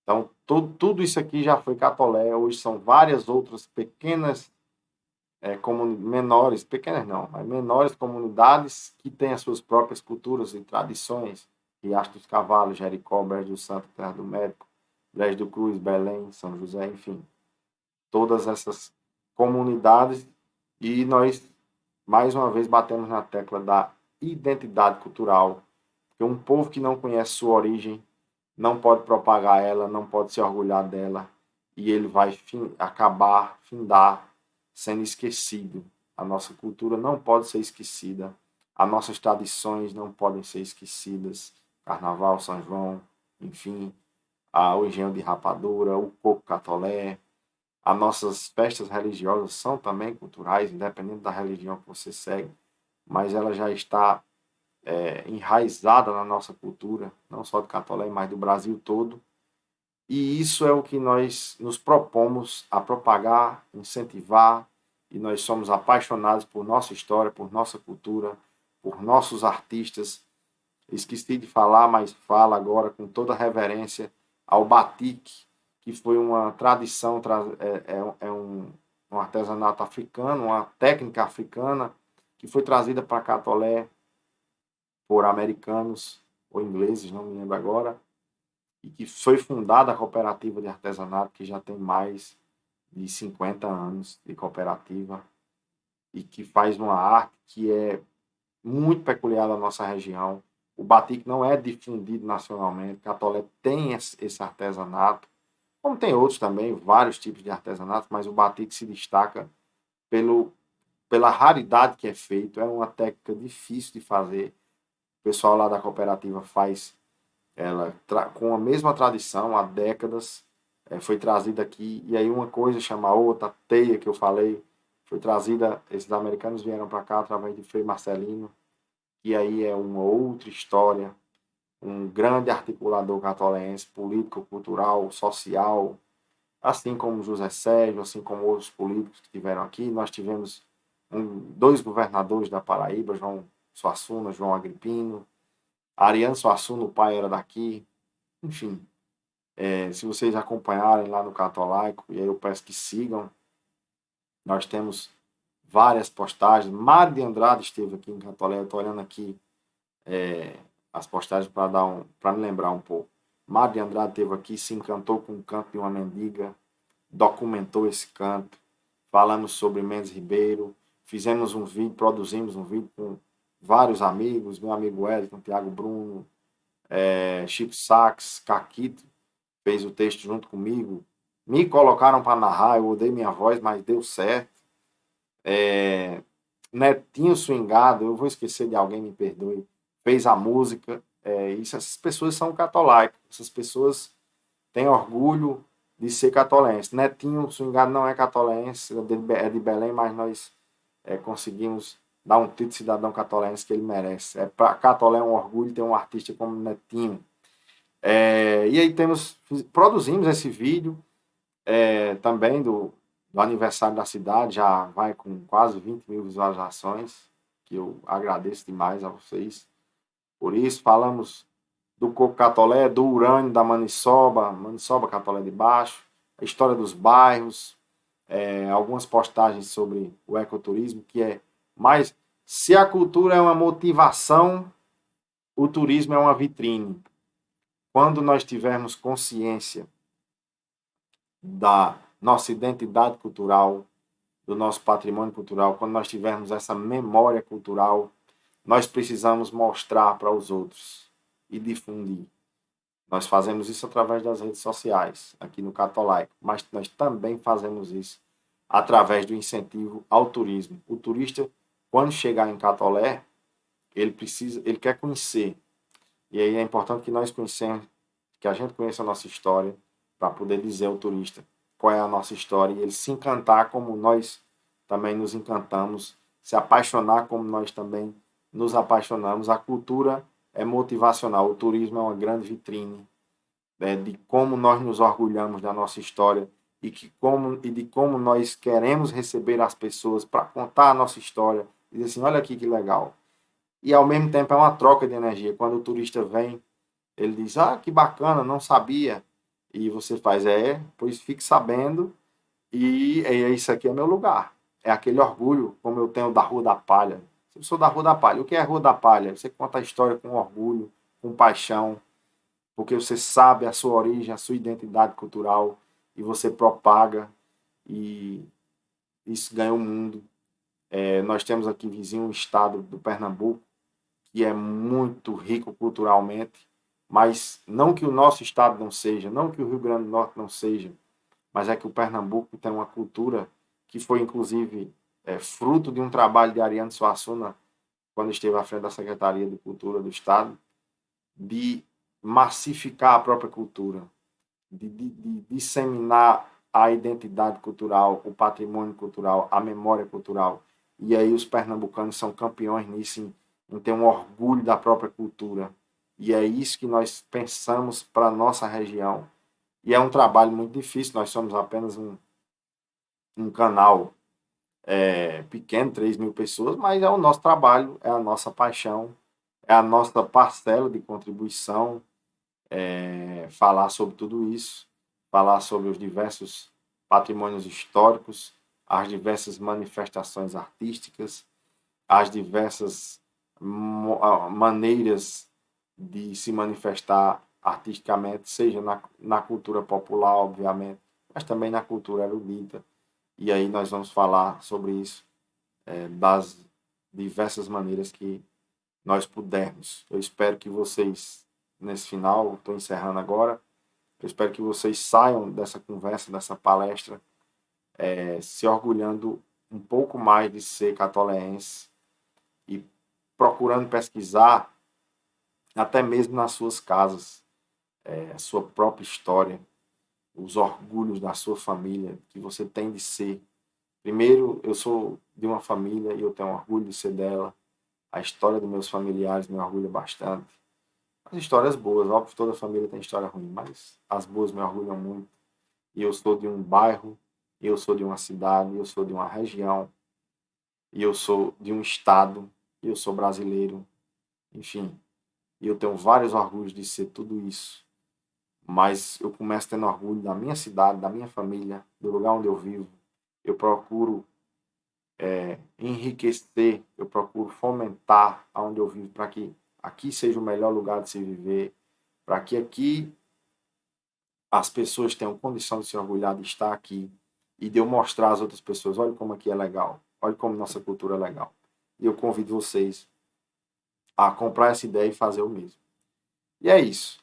Então, tudo isso aqui já foi Catolé, hoje são várias outras pequenas, menores, pequenas não, mas menores comunidades que têm as suas próprias culturas e tradições. Riacho dos Cavalos, Jericó, Brejo do Santo, Terra do Médico, Brejo do Cruz, Belém, São José, enfim. Todas essas comunidades, e nós, mais uma vez, batemos na tecla da identidade cultural, Porque um povo que não conhece sua origem não pode propagar ela, não pode se orgulhar dela, e ele vai acabar, findar, sendo esquecido. A nossa cultura não pode ser esquecida, as nossas tradições não podem ser esquecidas. Carnaval, São João, enfim, o engenho de rapadura, o coco catolé, as nossas festas religiosas são também culturais, independente da religião que você segue, mas ela já está enraizada na nossa cultura, não só do Catolé, mas do Brasil todo. E isso é o que nós nos propomos a propagar, incentivar, e nós somos apaixonados por nossa história, por nossa cultura, por nossos artistas. Esqueci de falar, mas falo agora com toda reverência ao batik, que foi uma tradição, um artesanato africano, uma técnica africana que foi trazida para Catolé por americanos ou ingleses, não me lembro agora, e que foi fundada a cooperativa de artesanato, que já tem mais de 50 anos de cooperativa, e que faz uma arte que é muito peculiar da nossa região. O batik não é difundido nacionalmente, Catolé tem esse artesanato, como tem outros também, vários tipos de artesanato, mas o batik se destaca pela raridade que é feito, é uma técnica difícil de fazer. O pessoal lá da cooperativa faz ela com a mesma tradição há décadas, foi trazida aqui, e aí uma coisa chama a outra, a teia que eu falei, foi trazida, esses americanos vieram para cá através de Frei Marcelino, e aí é uma outra história, um grande articulador catolense, político, cultural, social, assim como José Sérgio, assim como outros políticos que tiveram aqui. Nós tivemos dois governadores da Paraíba, João Suassuna, João Agripino, Ariano Suassuna, o pai era daqui, enfim. Se vocês acompanharem lá no Catolaico, e aí eu peço que sigam, nós temos várias postagens. Mário de Andrade esteve aqui em Catolé, eu estou olhando aqui as postagens para me lembrar um pouco. Mário de Andrade esteve aqui, se encantou com o canto de uma mendiga, documentou esse canto, falamos sobre Mendes Ribeiro, fizemos um vídeo, produzimos um vídeo com vários amigos, meu amigo Wellington, Thiago Bruno, Chico Sax, Caquito, fez o texto junto comigo. Me colocaram para narrar, eu odeio minha voz, mas deu certo. Netinho Swingado, eu vou esquecer de alguém, me perdoe, fez a música. Essas pessoas são catolaicas, essas pessoas têm orgulho de ser catolense. Netinho Swingado não é catolense, é de Belém, mas nós conseguimos dar um título de cidadão catolense que ele merece. Para Catolé é um orgulho ter um artista como Netinho. E aí produzimos esse vídeo também do aniversário da cidade, já vai com quase 20 mil visualizações, que eu agradeço demais a vocês por isso. Falamos do coco catolé, do urânio da Maniçoba Catolé de Baixo, a história dos bairros, algumas postagens sobre o ecoturismo, que é mais, se a cultura é uma motivação, o turismo é uma vitrine. Quando nós tivermos consciência da nossa identidade cultural, do nosso patrimônio cultural, quando nós tivermos essa memória cultural, nós precisamos mostrar para os outros e difundir. Nós fazemos isso através das redes sociais, aqui no Catolaico, mas nós também fazemos isso através do incentivo ao turismo. O turista, quando chegar em Catolé, ele quer conhecer. E aí é importante que nós conhecemos, que a gente conheça a nossa história, para poder dizer ao turista qual é a nossa história, e ele se encantar como nós também nos encantamos, se apaixonar como nós também nos apaixonamos. A cultura é motivacional, o turismo é uma grande vitrine de como nós nos orgulhamos da nossa história e de como nós queremos receber as pessoas para contar a nossa história e dizer assim, olha aqui que legal. E ao mesmo tempo é uma troca de energia. Quando o turista vem, ele diz, que bacana, não sabia. E você faz, pois fique sabendo, e isso aqui é meu lugar. É aquele orgulho, como eu tenho da Rua da Palha. Eu sou da Rua da Palha. O que é a Rua da Palha? Você conta a história com orgulho, com paixão, porque você sabe a sua origem, a sua identidade cultural, e você propaga, e isso ganha o mundo. Nós temos aqui vizinho um estado do Pernambuco, que é muito rico culturalmente, mas não que o nosso estado não seja, não que o Rio Grande do Norte não seja, mas é que o Pernambuco tem uma cultura que foi, inclusive, fruto de um trabalho de Ariano Suassuna, quando esteve à frente da Secretaria de Cultura do Estado, de massificar a própria cultura, de disseminar a identidade cultural, o patrimônio cultural, a memória cultural. E aí os pernambucanos são campeões nisso, em ter um orgulho da própria cultura. E é isso que nós pensamos para a nossa região. E é um trabalho muito difícil, nós somos apenas um canal pequeno, 3.000 pessoas, mas é o nosso trabalho, é a nossa paixão, é a nossa parcela de contribuição, falar sobre tudo isso, falar sobre os diversos patrimônios históricos, as diversas manifestações artísticas, as diversas maneiras de se manifestar artisticamente, seja na cultura popular, obviamente, mas também na cultura erudita. E aí nós vamos falar sobre isso, das diversas maneiras que nós pudermos. Eu espero que vocês, nesse final, estou encerrando agora, eu espero que vocês saiam dessa conversa, dessa palestra, se orgulhando um pouco mais de ser catoleense e procurando pesquisar, até mesmo nas suas casas, a sua própria história, os orgulhos da sua família, que você tem de ser. Primeiro, eu sou de uma família e eu tenho orgulho de ser dela. A história dos meus familiares me orgulha bastante. As histórias boas, óbvio que toda família tem história ruim, mas as boas me orgulham muito. E eu sou de um bairro, eu sou de uma cidade, eu sou de uma região, e eu sou de um estado, e eu sou brasileiro, enfim. E eu tenho vários orgulhos de ser tudo isso. Mas eu começo tendo orgulho da minha cidade, da minha família, do lugar onde eu vivo. Eu procuro enriquecer, eu procuro fomentar aonde eu vivo para que aqui seja o melhor lugar de se viver, para que aqui as pessoas tenham condição de se orgulhar de estar aqui e de eu mostrar às outras pessoas, olha como aqui é legal, olha como nossa cultura é legal. E eu convido vocês a comprar essa ideia e fazer o mesmo. E é isso.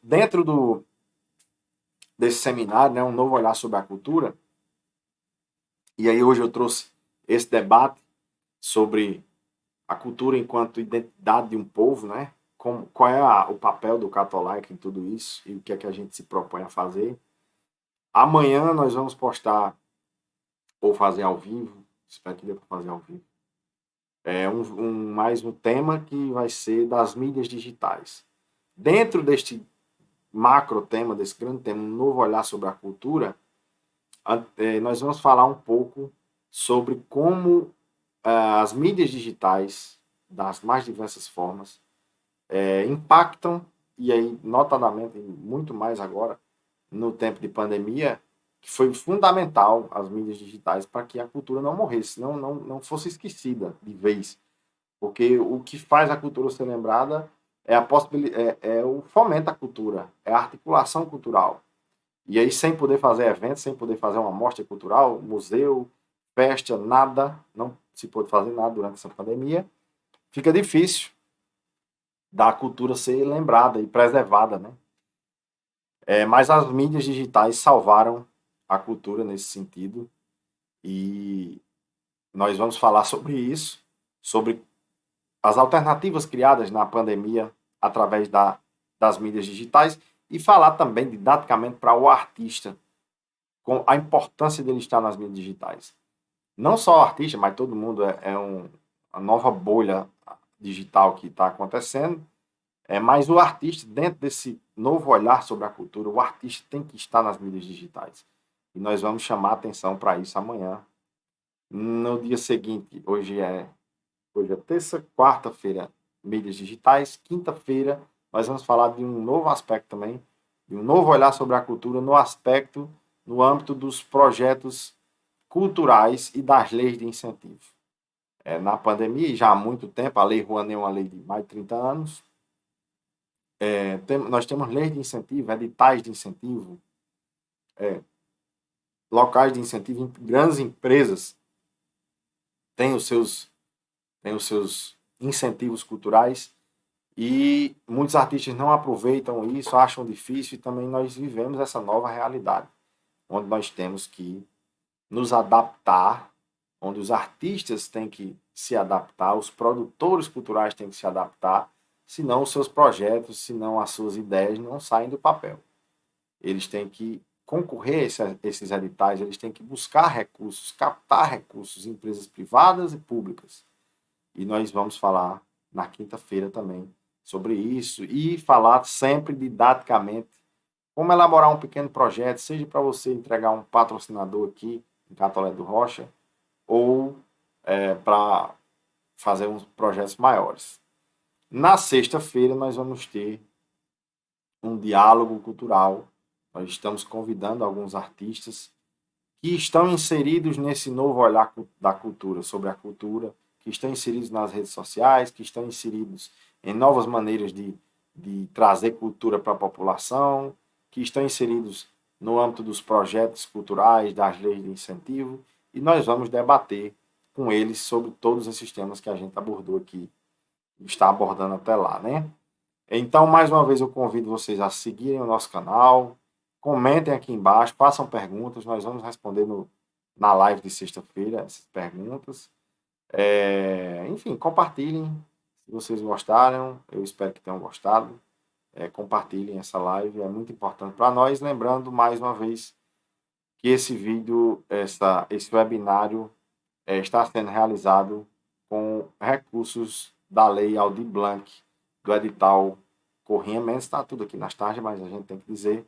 Dentro desse seminário, né, um novo olhar sobre a cultura, e aí hoje eu trouxe esse debate sobre a cultura enquanto identidade de um povo, né? Qual é o papel do catolaico em tudo isso e o que é que a gente se propõe a fazer. Amanhã nós vamos postar ou fazer ao vivo, espero que dê para fazer ao vivo, mais um tema que vai ser das mídias digitais. Dentro deste macro tema, desse grande tema, um novo olhar sobre a cultura, nós vamos falar um pouco sobre como as mídias digitais, das mais diversas formas, impactam, e aí notadamente muito mais agora, no tempo de pandemia, que foi fundamental as mídias digitais para que a cultura não morresse, não fosse esquecida de vez. Porque o que faz a cultura ser lembrada é a possibilidade, é o fomento à cultura, é a articulação cultural. E aí, sem poder fazer eventos, sem poder fazer uma mostra cultural, museu, festa, nada, não se pôde fazer nada durante essa pandemia, fica difícil da cultura ser lembrada e preservada, né? Mas as mídias digitais salvaram a cultura nesse sentido e nós vamos falar sobre isso, sobre as alternativas criadas na pandemia através das mídias digitais e falar também didaticamente para o artista com a importância dele estar nas mídias digitais. Não só o artista, mas todo mundo uma nova bolha digital que está acontecendo. Mas o artista, dentro desse novo olhar sobre a cultura, o artista tem que estar nas mídias digitais. E nós vamos chamar atenção para isso amanhã. No dia seguinte, hoje é terça, quarta-feira, mídias digitais. Quinta-feira, nós vamos falar de um novo aspecto também, de um novo olhar sobre a cultura no âmbito dos projetos culturais e das leis de incentivo. Na pandemia, já há muito tempo, a Lei Rouanet é uma lei de mais de 30 anos, nós temos leis de incentivo, editais de incentivo, locais de incentivo, grandes empresas tem os seus incentivos culturais, e muitos artistas não aproveitam isso, acham difícil, e também nós vivemos essa nova realidade, onde nós temos que nos adaptar, onde os artistas têm que se adaptar, os produtores culturais têm que se adaptar, senão os seus projetos, senão as suas ideias não saem do papel. Eles têm que concorrer a esses editais, eles têm que buscar recursos, captar recursos em empresas privadas e públicas. E nós vamos falar na quinta-feira também sobre isso e falar sempre didaticamente como elaborar um pequeno projeto, seja para você entregar um patrocinador aqui em Catolé do Rocha ou para fazer uns projetos maiores. Na sexta-feira nós vamos ter um diálogo cultural. Nós estamos convidando alguns artistas que estão inseridos nesse novo olhar da cultura, sobre a cultura, que estão inseridos nas redes sociais, que estão inseridos em novas maneiras de trazer cultura para a população, que estão inseridos no âmbito dos projetos culturais, das leis de incentivo, e nós vamos debater com eles sobre todos esses temas que a gente abordou aqui, está abordando até lá, né? Então, mais uma vez, eu convido vocês a seguirem o nosso canal, comentem aqui embaixo, façam perguntas, nós vamos responder na live de sexta-feira essas perguntas. Enfim, compartilhem se vocês gostaram, eu espero que tenham gostado. Compartilhem essa live, é muito importante para nós. Lembrando, mais uma vez, que esse vídeo, esse webinário está sendo realizado com recursos da Lei Aldir Blanc, do edital Corrinha Mendes, está tudo aqui nas tarjas, mas a gente tem que dizer,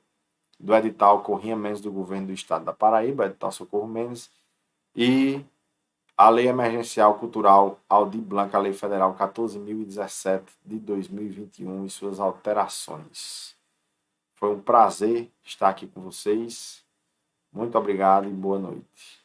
do edital Corrinha Mendes do Governo do Estado da Paraíba, edital Socorro Mendes, e a Lei Emergencial Cultural Aldir Blanc, a Lei Federal 14.017 de 2021 e suas alterações. Foi um prazer estar aqui com vocês. Muito obrigado e boa noite.